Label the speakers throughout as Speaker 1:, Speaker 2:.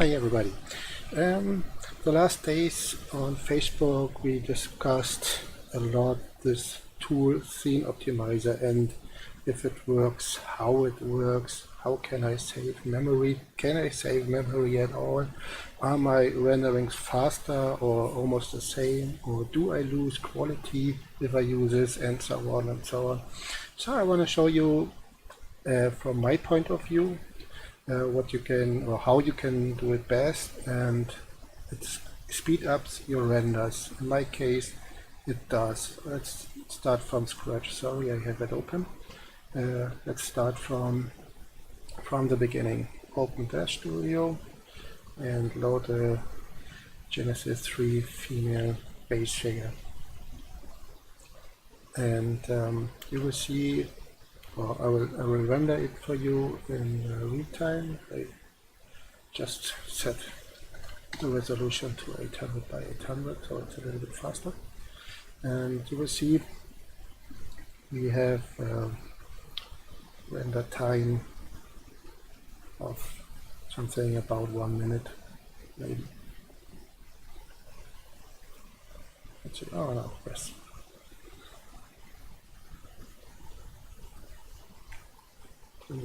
Speaker 1: Hi everybody. The last days on Facebook we discussed a lot this tool Scene Optimizer and if it works, how it works, how can I save memory, can I save memory at all, are my renderings faster or almost the same, or do I lose quality if I use this, and so on and so on. So I want to show you from my point of view what you can or how you can do it best, and it speed ups your renders. In my case it does. Let's start from scratch. Sorry, I have it open. Let's start from the beginning. Open DAZ Studio and load the Genesis 3 female base figure, and you will see, or I will render it for you in real time. I just set the resolution to 800 by 800, so it's a little bit faster. And you will see we have render time of something about 1 minute, maybe. Let's see. Oh no, yes.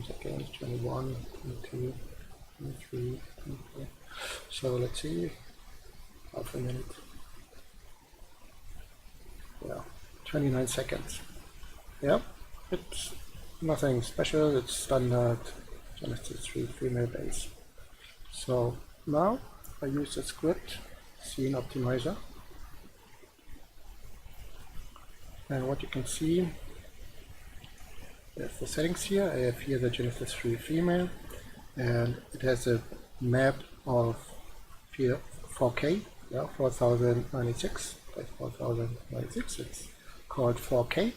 Speaker 1: Seconds, 21, 22, 23, 24. So let's see, half a minute. Yeah, 29 seconds. Yeah, it's nothing special, it's standard Genesis 3 female base. So now I use the script Scene Optimizer, and what you can see, there's the settings here. I have here the Genesis 3 female, and it has a map of 4K, yeah, 4096 by 4096. It's called 4K,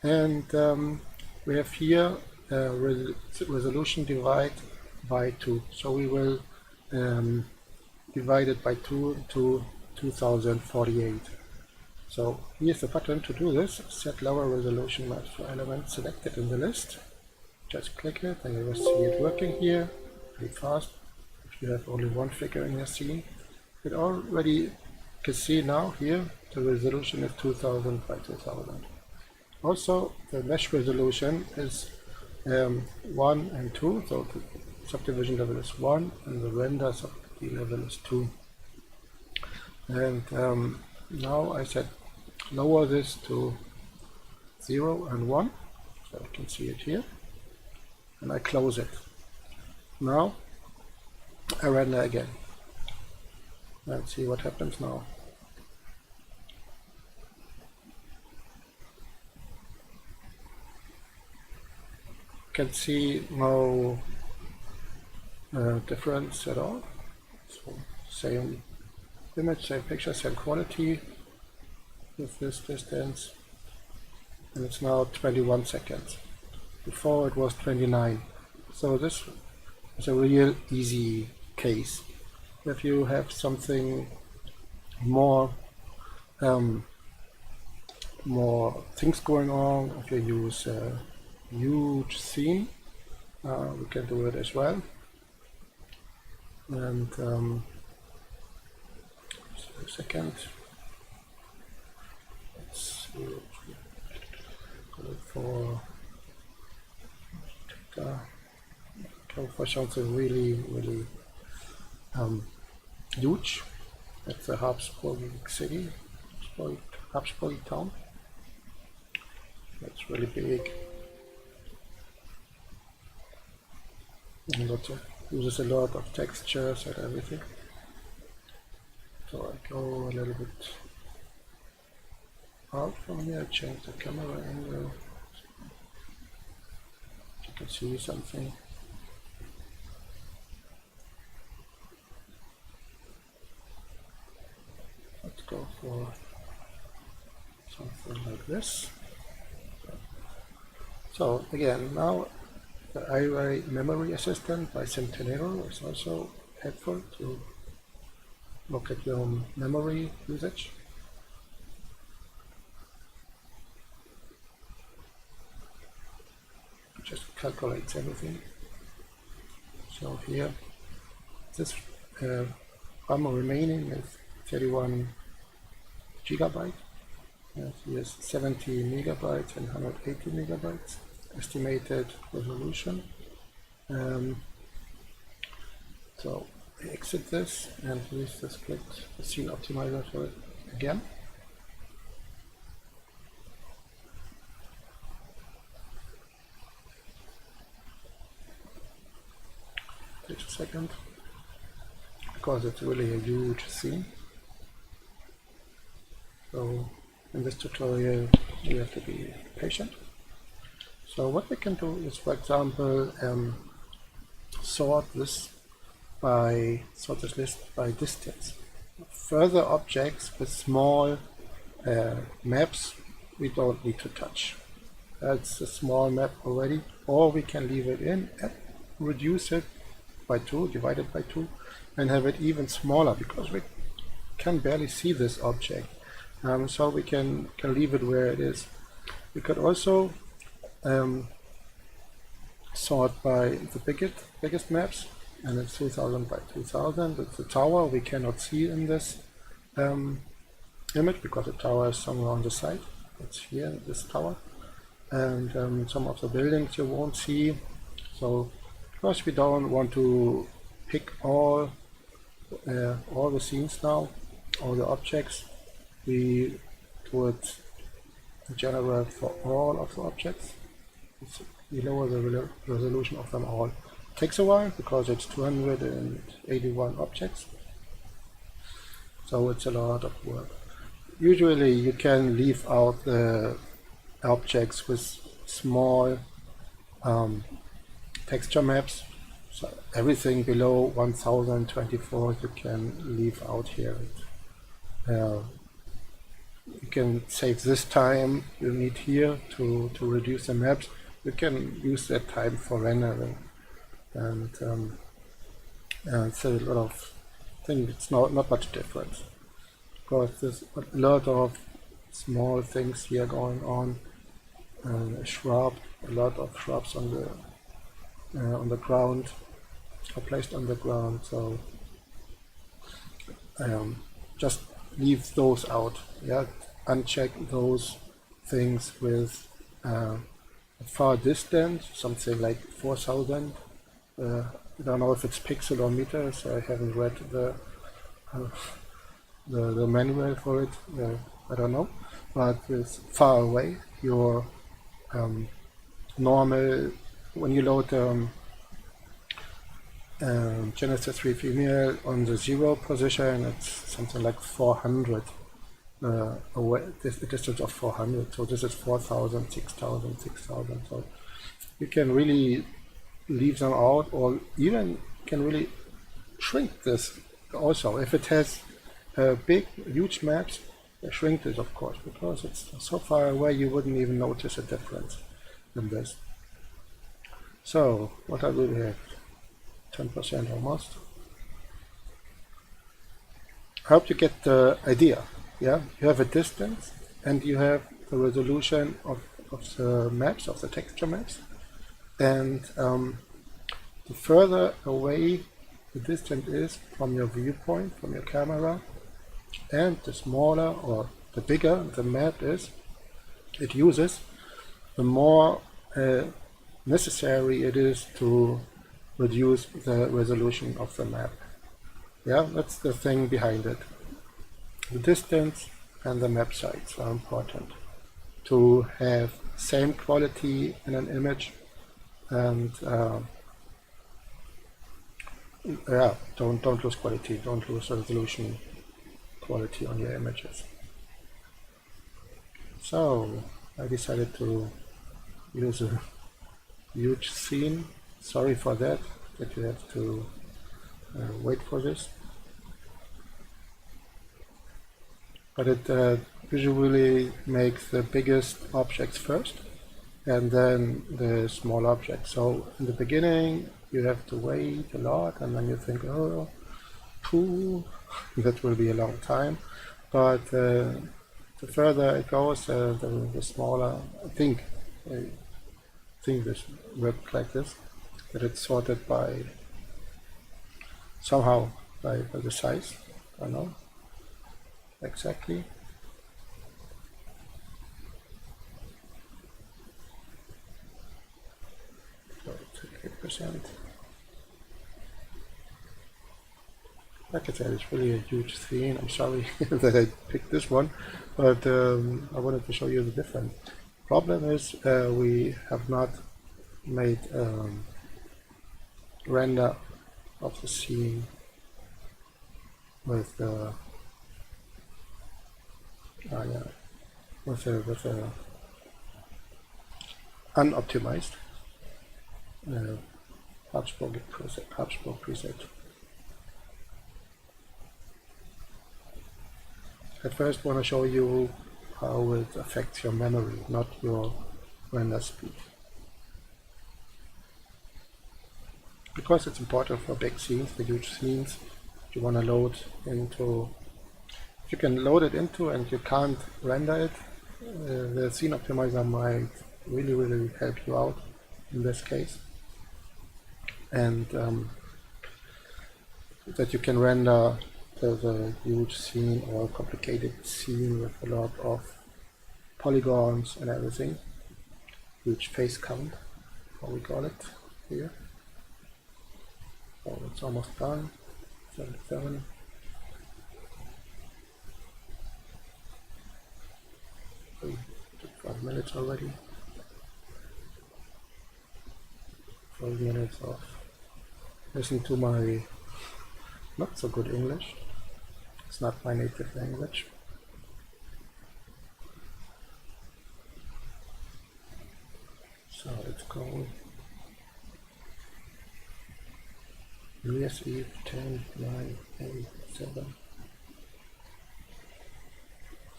Speaker 1: and we have here resolution divide by 2. So we will divide it by 2 to 2048. So here's the button to do this. Set lower resolution maps for elements selected in the list. Just click it and you will see it working here pretty fast. If you have only one figure in your scene, it already can see now here the resolution is 2000 by 2000. Also the mesh resolution is 1 and 2, so the subdivision level is 1 and the render subdivision level is 2. And now I set lower this to 0 and 1, so I can see it here, and I close it. Now I render again. Let's see what happens now. You can see no difference at all. So same image, same picture, same quality with this distance, and it's now 21 seconds. Before it was 29. So this is a real easy case. If you have something more more things going on, if you use a huge scene, we can do it as well. And just a second. Let's go for something really huge. That's a Habsburg city, Habsburg town. That's really big. And uses a lot of textures and everything. So I go a little bit out from here, change the camera angle. You can see something. Let's go for something like this. So again, now the iRay Memory Assistant by Centenero is also helpful to look at your memory usage. Just calculates everything. So here, this RAM remaining is 31 gigabyte. Here's 70 megabytes and 180 megabytes estimated resolution. So I exit this and use the script, the scene optimizer for it again. Takes a second because it's really a huge scene. So in this tutorial you have to be patient. So what we can do is, for example, sort this list by distance. Further objects with small maps we don't need to touch. That's a small map already, or we can leave it in and reduce it by 2, divide it by 2, and have it even smaller because we can barely see this object. So we can leave it where it is. We could also sort by the biggest maps, and it's 2000 by 2000. It's a tower we cannot see in this image because the tower is somewhere on the side. It's here, this tower, and some of the buildings you won't see. So because we don't want to pick all the scenes now, all the objects, we do it in general for all of the objects. We lower the resolution of them all. It takes a while because it's 281 objects, so it's a lot of work. Usually you can leave out the objects with small texture maps. So everything below 1024 you can leave out here. You can save this time you need here to reduce the maps. You can use that time for rendering, and it's a lot of things. It's not much difference because there's a lot of small things here going on. A shrub, a lot of shrubs on the ground, are placed on the ground. So just leave those out. Yeah, uncheck those things with a far distance, something like 4000. I don't know if it's pixel or meter, so I haven't read the manual for it. I don't know, but it's far away. Your normal, when you load Genesis 3 Female on the 0 position, it's something like 400 away, a distance of 400. So this is 4000, 6000, 6000. So you can really leave them out, or even can really shrink this also. If it has big, huge maps, shrink this, of course, because it's so far away you wouldn't even notice a difference in this. So what I will have, 10% almost. I hope you get the idea. Yeah, you have a distance and you have the resolution of the maps, of the texture maps, and the further away the distance is from your viewpoint, from your camera, and the smaller or the bigger the map is it uses, the more necessary it is to reduce the resolution of the map. Yeah, that's the thing behind it. The distance and the map size are important to have same quality in an image, and yeah, don't lose quality, don't lose resolution quality on your images. So I decided to use a huge scene. Sorry for that you have to wait for this. But it visually makes the biggest objects first and then the small objects. So in the beginning you have to wait a lot, and then you think, oh, pooh, that will be a long time. But the further it goes, the smaller. I think this works like this, that it's sorted by somehow by the size. I know exactly. So 38%. Like I said, it's really a huge scene. I'm sorry that I picked this one, but I wanted to show you the difference. Problem is we have not made render of the scene with with a unoptimized Habsburg preset. At first, want to show you how it affects your memory, not your render speed. Because it's important for big scenes, the huge scenes, you want to load into. If you can load it into and you can't render it, the scene optimizer might really help you out in this case, and that you can render the huge scene or complicated scene with a lot of polygons and everything, huge face count, how we call it here. Oh, it's almost done. 77. We took 5 minutes already. 5 minutes of listening to my not so good English. It's not my native language. So let's go. New Year's Eve, 10, 9, 8, 7,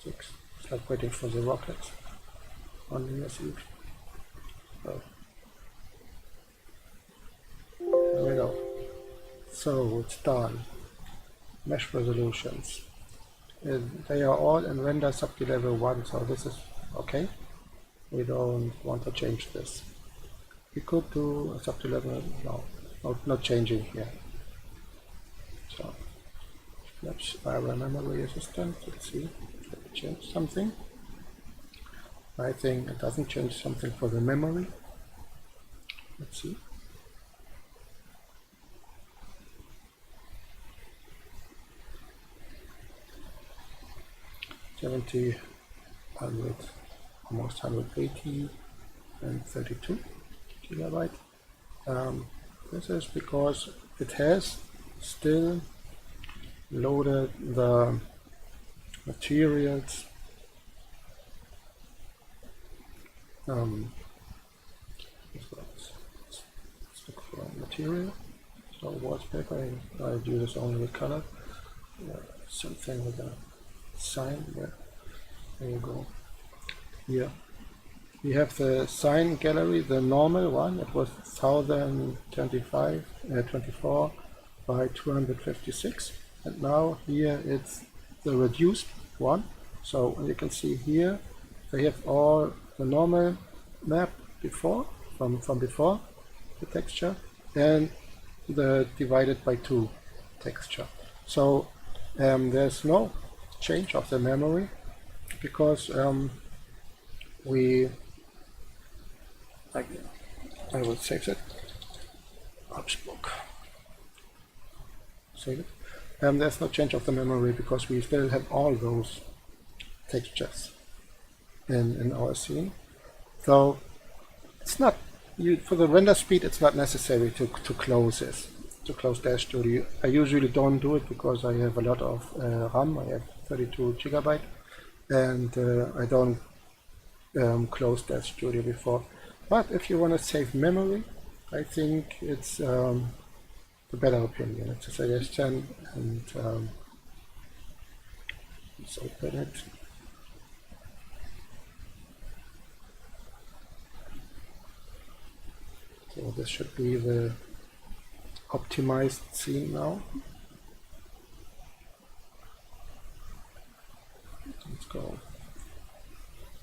Speaker 1: 6. It's like waiting for the rockets on New Year's Eve. Oh. There we go. So it's done. Mesh resolutions. They are all in render subdi level 1, so this is okay. We don't want to change this. We could do a subdi level, no, not changing here. So let's memory assistant, let's see, should we change something? I think it doesn't change something for the memory. Let's see. $70, 100, almost 180, and 32 gigabyte. This is because it has still loaded the materials. Let's look for material. So wallpaper, I do this only with color. Something with a sign there. There you go. Here we have the sign gallery, the normal one. It was 1024 by 256, and now here it's the reduced one. So you can see here they have all the normal map before from before the texture and the divided by 2 texture. So there's no change of the memory because I will save it. Habsburg. Save it. There's no change of the memory because we still have all those textures in our scene. So it's not for the render speed. It's not necessary to close this. To close DAZ Studio. I usually don't do it because I have a lot of RAM. I have 32 gigabyte, and I don't close DAZ Studio before. But if you want to save memory, I think it's the better opinion. It's a suggestion, and let's open it. So this should be the optimized scene now. Let's go.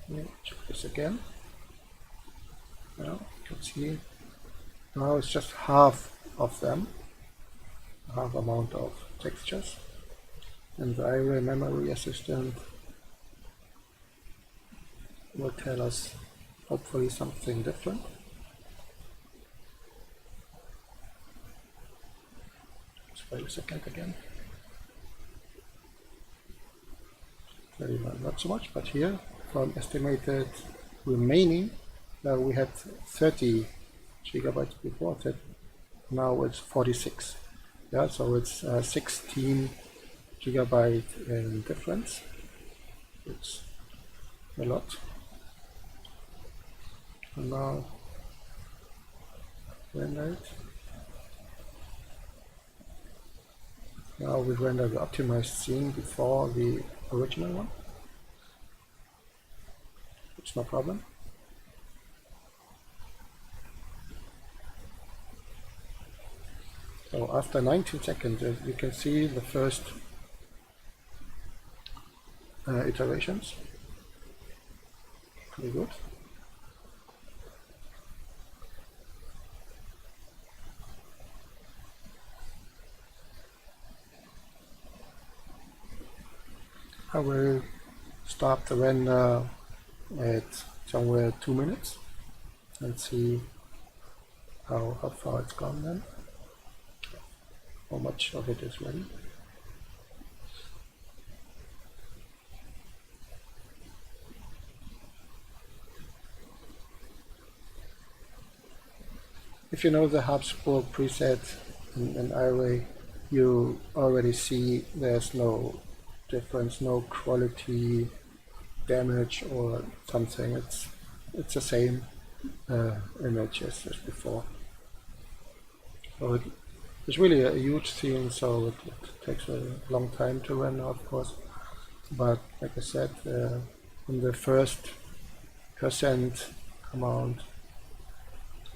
Speaker 1: Yeah, check this again. Now you can see now it's just half of them, half amount of textures, and the Iray memory assistant will tell us hopefully something different. Let's wait a second again. Not so much, but here from estimated remaining, we had 30 gigabytes before, now it's 46. Yeah, so it's 16 gigabyte in difference. It's a lot. And now render it. Now we render the optimized scene before the original one. It's no problem. So after 19 seconds, you can see the first iterations. Pretty good. I will start the render at somewhere 2 minutes and see how far it's gone then, how much of it is ready. If you know the Habsburg preset in Iray, you already see there's no difference, no quality damage or something. It's the same image as before. So it's really a huge scene, so it takes a long time to render, of course. But like I said, when the first percent amount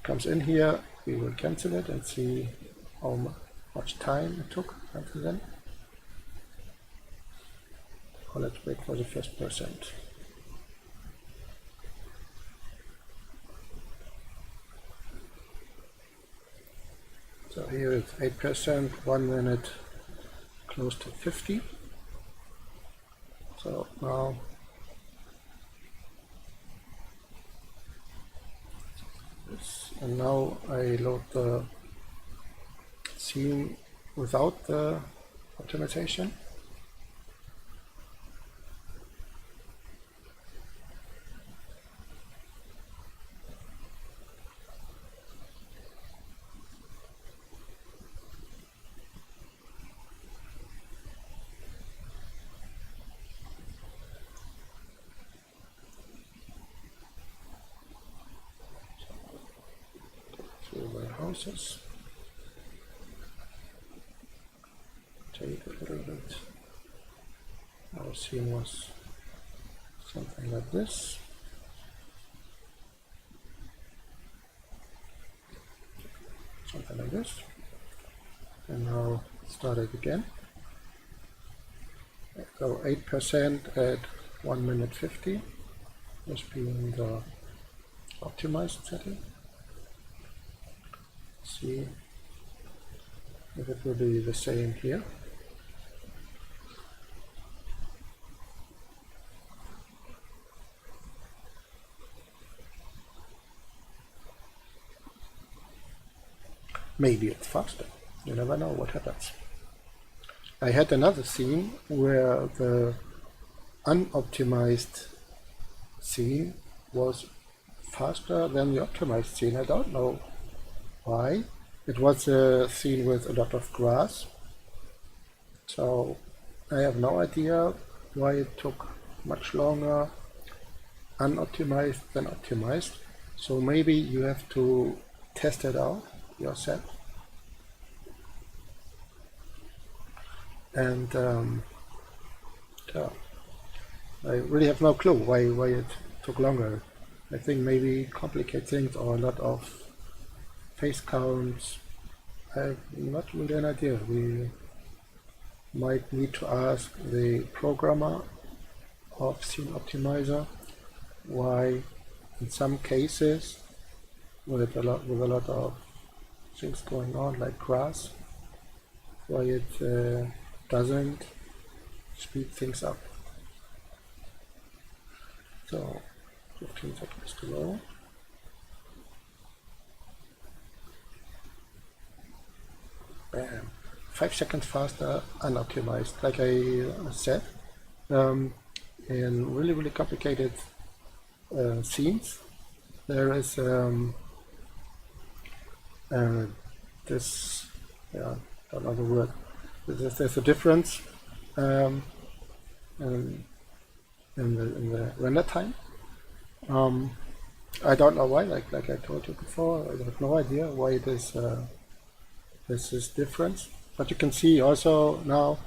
Speaker 1: comes in here, we will cancel it and see how much time it took until then. Or let's wait for the first percent. So here it's 8%, 1 minute, close to 50. So now this, and now I load the scene without the optimization. Warehouses. Take a little bit. Our scene was something like this. Something like this. And now start it again. So 8% at 1 minute 50, this being the optimized setting. See if it will be the same here. Maybe it's faster. You never know what happens. I had another scene where the unoptimized scene was faster than the optimized scene. I don't know why. It was a scene with a lot of grass, so I have no idea why it took much longer unoptimized than optimized. So maybe you have to test it out yourself. And yeah, I really have no clue why it took longer. I think maybe complicate things or a lot of face counts. I have not really an idea. We might need to ask the programmer of Scene Optimizer why in some cases with a lot of things going on like grass, why it doesn't speed things up. So 15 seconds to go. Bam. 5 seconds faster, unoptimized. Like I said, in really complicated scenes, there is this, yeah, I don't know the word. There's a difference in the render time. I don't know why. Like I told you before, I have no idea why it is. This is different, but you can see also now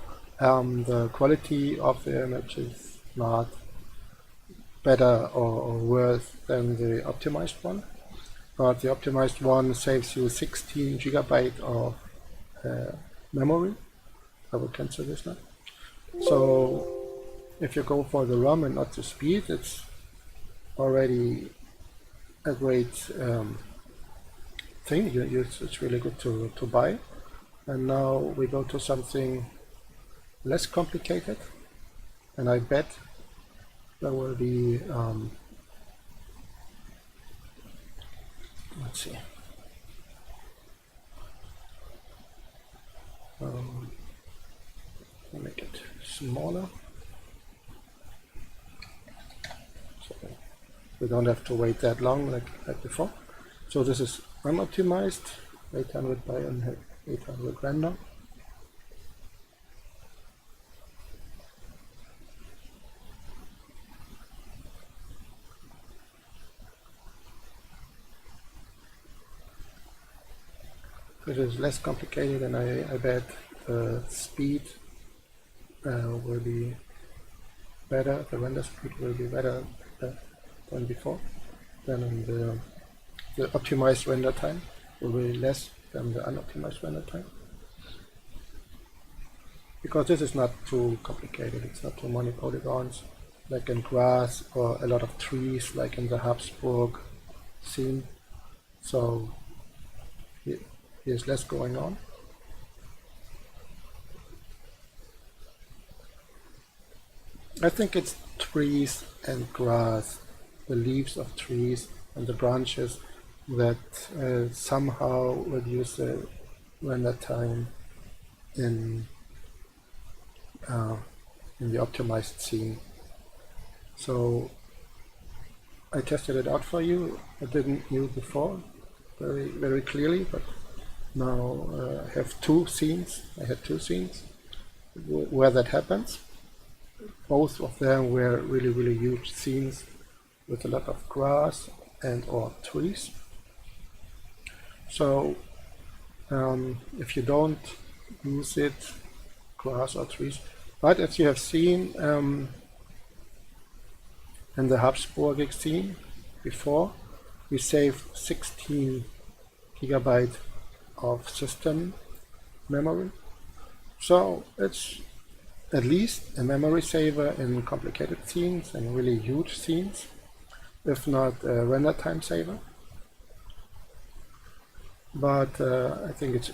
Speaker 1: the quality of the image is not better or worse than the optimized one, but the optimized one saves you 16 GB of memory. I will cancel this now. So if you go for the ROM and not the speed, it's already a great thing. It's really good to buy. And now we go to something less complicated, and I bet there will be let's see, I'll make it smaller so we don't have to wait that long like before. So this is unoptimized, 800 by 800 render. It is less complicated, and I bet the speed will be better, the render speed will be better than before. Then in the optimized render time will be less than the unoptimized render time. Because this is not too complicated, it's not too many polygons like in grass or a lot of trees like in the Habsburg scene. So here's less going on. I think it's trees and grass, the leaves of trees and the branches that somehow reduce the render time in the optimized scene. So I tested it out for you. I didn't knew before very clearly, but now I have two scenes. I had two scenes where that happens. Both of them were really huge scenes with a lot of grass and or trees. So if you don't use it, grass or trees, but as you have seen in the Habsburgic scene before, we saved 16 GB of system memory. So it's at least a memory saver in complicated scenes and really huge scenes, if not a render time saver. But I think it's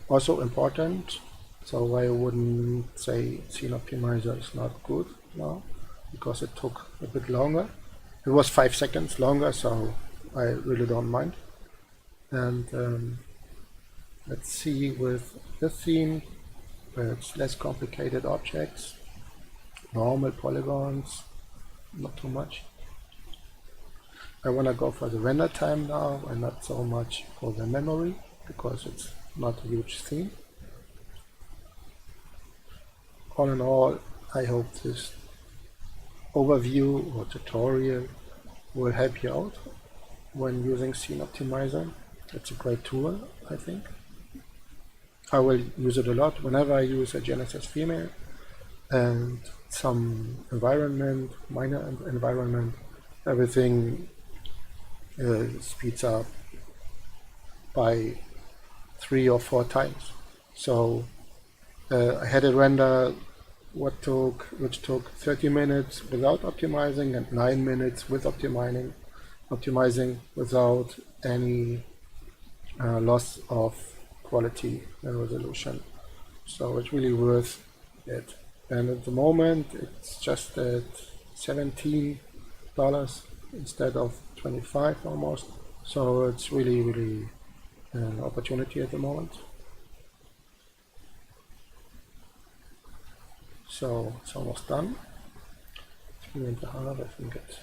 Speaker 1: also important, so I wouldn't say Scene Optimizer is not good now, because it took a bit longer. It was 5 seconds longer, so I really don't mind. And let's see with this scene, where it's less complicated objects, normal polygons, not too much. I want to go for the render time now and not so much for the memory, because it's not a huge theme. All in all, I hope this overview or tutorial will help you out when using Scene Optimizer. It's a great tool, I think. I will use it a lot whenever I use a Genesis Female and some environment, minor environment. Everything speeds up by 3 or 4 times. So I had a render which took 30 minutes without optimizing and 9 minutes with optimizing without any loss of quality and resolution. So it's really worth it. And at the moment it's just at $17 instead of 25 almost. So it's really an opportunity at the moment. So it's almost done. 3.5, I think it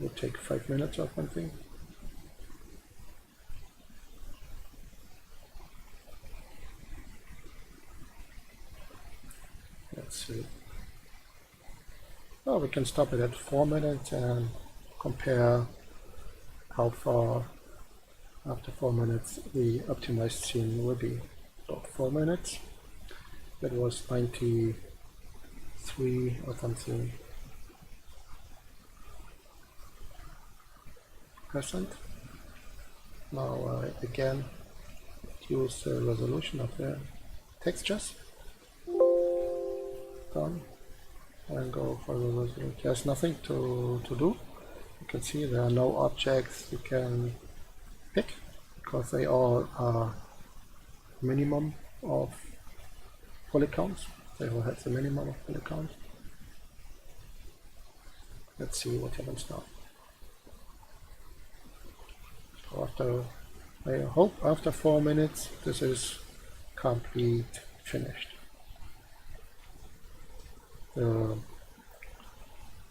Speaker 1: will take 5 minutes or something. Let's see. Oh, we can stop it at 4 minutes and compare how far after 4 minutes the optimized scene will be. About 4 minutes. That was 93 or something %. Now again use the resolution of the textures. Done. And go for the resolution. There's nothing to do. You can see there are no objects you can pick because they all are minimum of polygons. They all have the minimum of polygons. Let's see what happens now. So I hope after 4 minutes this is complete finished. The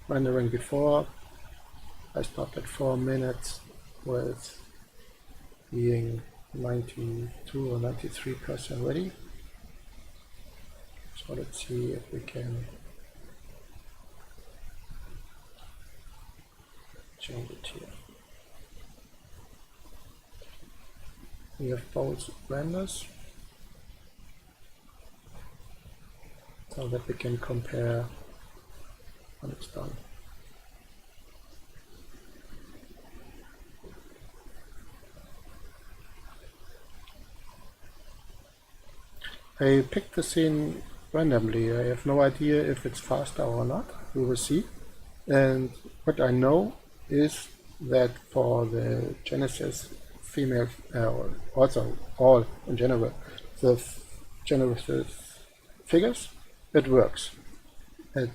Speaker 1: rendering before I stopped at 4 minutes with being 92 or 93% ready. So let's see if we can change it here. We have both renders so that we can compare when it's done. I picked the scene randomly. I have no idea if it's faster or not. We will see. And what I know is that for the Genesis female, also all in general, the Genesis figures, it works at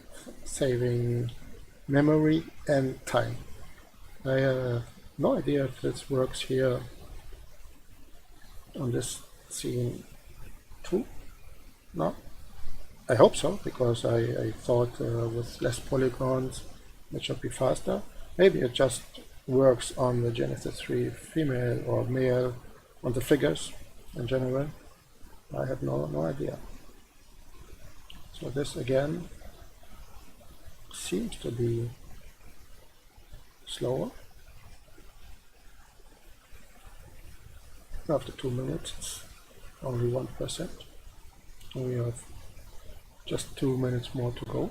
Speaker 1: saving memory and time. I have no idea if this works here on this scene too. No, I hope so, because I thought with less polygons it should be faster. Maybe it just works on the Genesis 3 female or male, on the figures in general. I have no idea. So this again seems to be slower. After 2 minutes it's only 1%. We have just 2 minutes more to go.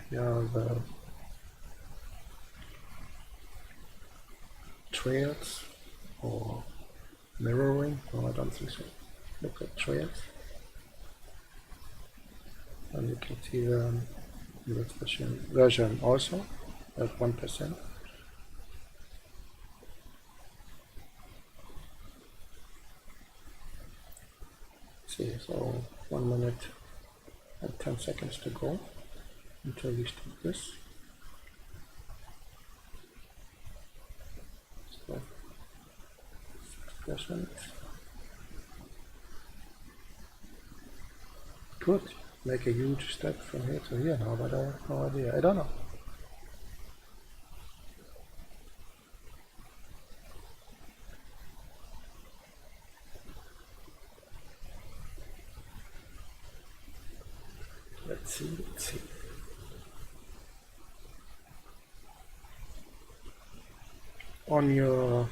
Speaker 1: Here are the trails or mirroring. No, I don't think so. Look at trails, and you can see the version also at 1%. See, so 1 minute and 10 seconds to go until we stop this. So 6%. Could make a huge step from here to here now, but I have no idea. I don't know. Let's see. On your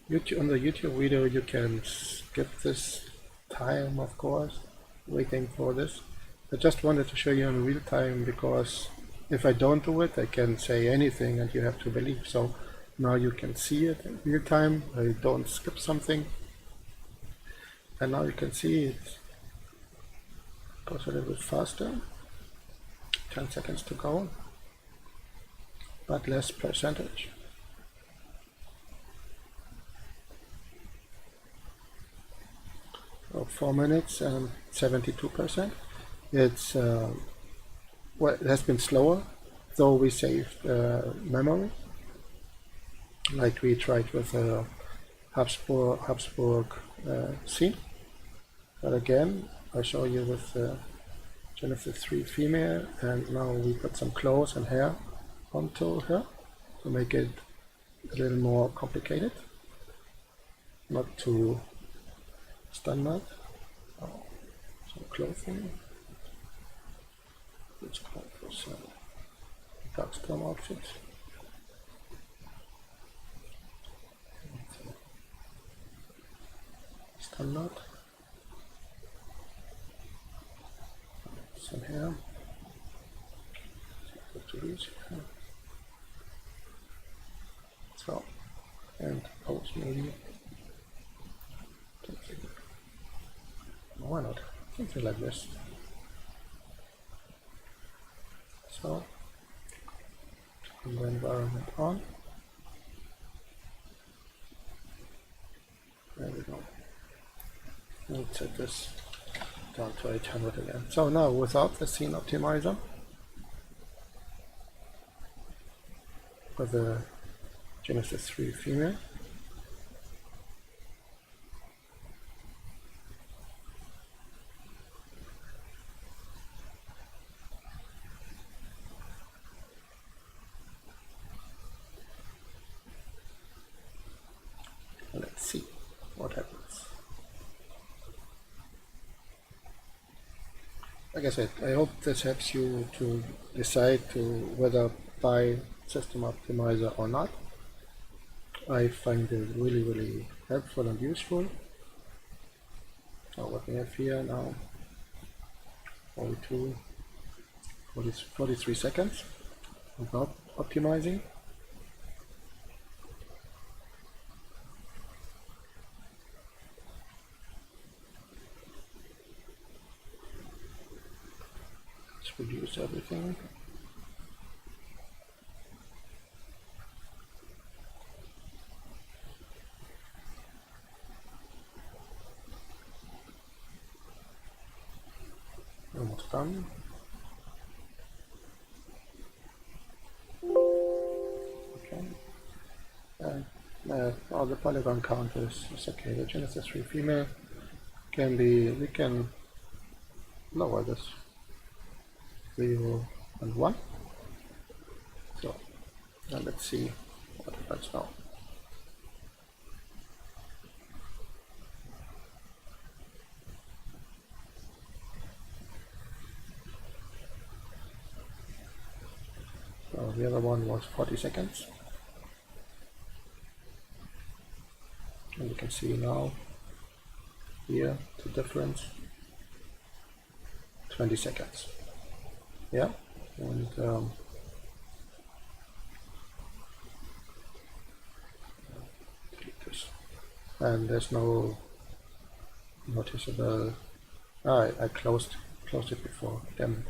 Speaker 1: YouTube, on the YouTube video, you can skip this time, of course, waiting for this. I just wanted to show you in real time, because if I don't do it, I can say anything and you have to believe. So now you can see it in real time. I don't skip something. and now you can see it goes a little bit faster. 10 seconds to go, but less percentage. So 4 minutes and 72%. It's well, it has been slower, though we saved memory, like we tried with a Habsburg scene. But again, I show you with Genesis 3 female, and now we put some clothes and hair onto her to make it a little more complicated, not too standard. Oh, some clothing. Let's go for some dark storm outfit. Standard. Some hair. So, and pose maybe. Why not? Something like this. So, turn the environment on. There we go. Let's set this down to 800 again. So now without the scene optimizer, for the Genesis 3 female, let's see what happens. Like I said, I hope this helps you to decide to whether buy system optimizer or not. I find it really helpful and useful. So what we have here now, 43 seconds without optimizing. Reduce everything. Almost done. Okay. Oh, the polygon count is okay. The Genesis 3 female can be, we can lower this. 0 and 1. So now let's see what happens now. So the other one was 40 seconds. And you can see now here the difference, 20 seconds. Yeah, and there's no noticeable. I closed it before. Damn,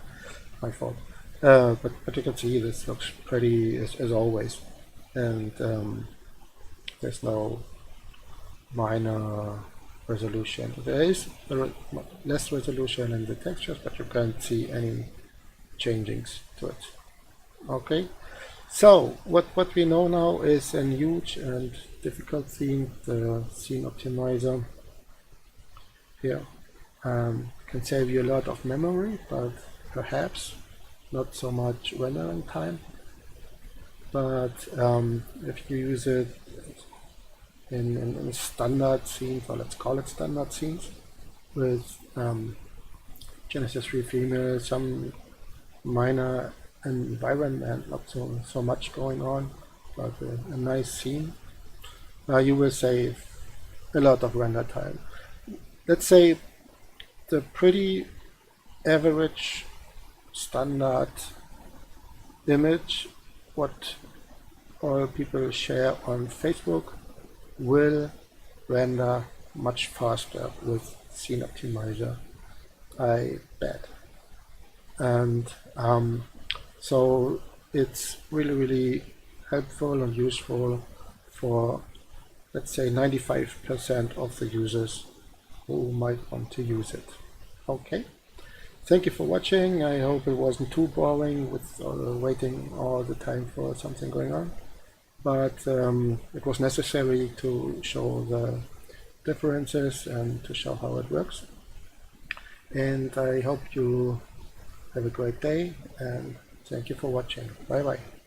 Speaker 1: my fault. But you can see this looks pretty as always, and there's no minor resolution. There is less resolution in the textures, but you can't see any changings to it. Okay, so what we know now is a huge and difficult theme, the scene optimizer here can save you a lot of memory, but perhaps not so much rendering time. But if you use it in standard scenes, or let's call it standard scenes, with Genesis 3 female, some minor environment, not so much going on, but a nice scene, you will save a lot of render time. Let's say the pretty average standard image what all people share on Facebook will render much faster with scene optimizer, I bet. And so it's really helpful and useful for, let's say, 95% of the users who might want to use it. Okay, thank you for watching. I hope it wasn't too boring with waiting all the time for something going on, but it was necessary to show the differences and to show how it works. And I hope you have a great day, and thank you for watching. Bye bye.